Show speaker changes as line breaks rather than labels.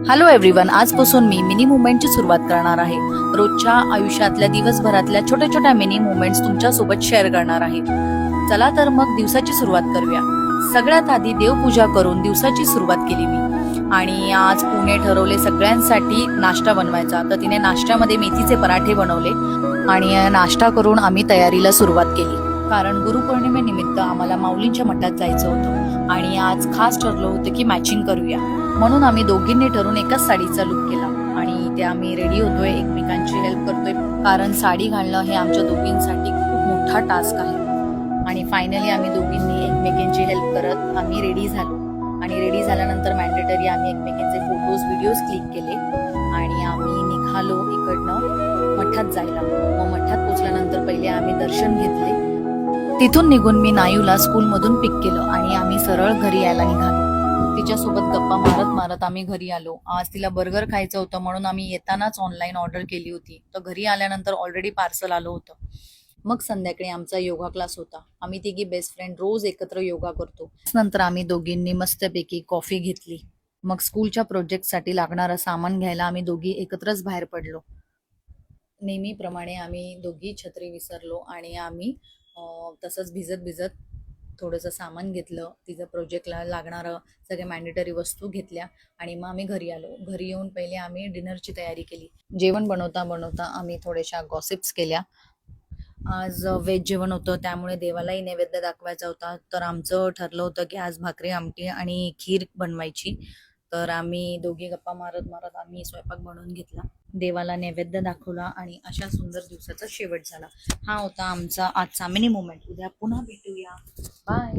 Hello everyone, आजपासून मी mini मुवमेंटची सुरुवात करणार आहे. रोजच्या आयुष्यातल्या दिवसभरातल्या छोट्या छोट्या मिनी मुवमेंट्स तुमच्या सोबत शेअर करणार आहे. चला तर मग दिवसाची सुरुवात करूया. सगळ्यात आधी देवपूजा करून दिवसाची सुरुवात केली मी. आणि आज पुणे ठरवले सगळ्यांसाठी नाश्ता बनवायचा, तर तिने नाश्त्यामध्ये मेथीचे पराठे बनवले आणि नाश्ता करून आम्ही तयारीला सुरुवात केली. कारण गुरुपौर्णिमेनिमित्त आम्हाला माऊलींच्या मठात जायचं होतं आणि आज खास ठरलं होतं की मॅचिंग करूया. म्हणून आम्ही दोघींनी ठरून एकाच साडीचा लुक केला आणि इथे आम्ही रेडी होतोय, एकमेकांची हेल्प करतोय. कारण साडी घालणं हे आमच्या दोघींसाठी खूप मोठा टास्क आहे. आणि फायनली आम्ही दोघींनी एकमेकांची हेल्प करत आम्ही रेडी झालो. आणि रेडी झाल्यानंतर मॅन्डेटरी आम्ही एकमेकांचे फोटोज व्हिडिओज क्लिक केले आणि आम्ही निघालो इकडनं मठात जायला. मग मठात पोचल्यानंतर पहिले आम्ही दर्शन घेतले. तिथून निघून मी नायूला स्कूलमधून पिक केलं आणि आम्ही सरळ घरी यायला निघालो. तिच्यासोबत गप्पा मारत मारत आम्ही घरी आलो. आज तिला बर्गर खायचं होतं म्हणून आम्ही येतानाच ऑनलाईन ऑर्डर केली होती. तर घरी आल्यानंतर ऑलरेडी पार्सल आलं होतं. मग संध्याकाळी आमचा योगा क्लास होता. आम्ही तिघी बेस्ट फ्रेंड रोज एकत्र योगा करतो. नंतर आम्ही दोघींनी मस्तपैकी कॉफी घेतली. मग स्कूलच्या प्रोजेक्टसाठी लागणारं सामान घ्यायला आम्ही दोघी एकत्रच बाहेर पडलो. नेहमीप्रमाणे आम्ही दोघी छत्री विसरलो आणि आम्ही तसंच भिजत भिजत थोडंसं सामान घेतलं. तिचं प्रोजेक्टला लागणारं सगळ्या मॅन्डेटरी वस्तू घेतल्या आणि मग आम्ही घरी आलो. घरी येऊन पहिले आम्ही डिनरची तयारी केली. जेवण बनवता बनवता आम्ही थोड्याशा गॉसिप्स केल्या. आज व्हेज जेवण होतं, त्यामुळे देवालाही नैवेद्य दाखवायचा होता. तर आमचं ठरलं होतं की आज भाकरी आमटी आणि खीर बनवायची. तर आम्ही दोघी गप्पा मारत मारत आम्ही स्वयंपाक बनवून घेतला, देवाला नैवेद्य दाखवला आणि अशा सुंदर दिवसाचा शेवट झाला. हा होता आमचा आजचा मिनी मोमेंट. उद्या पुन्हा भेटूया. बाय.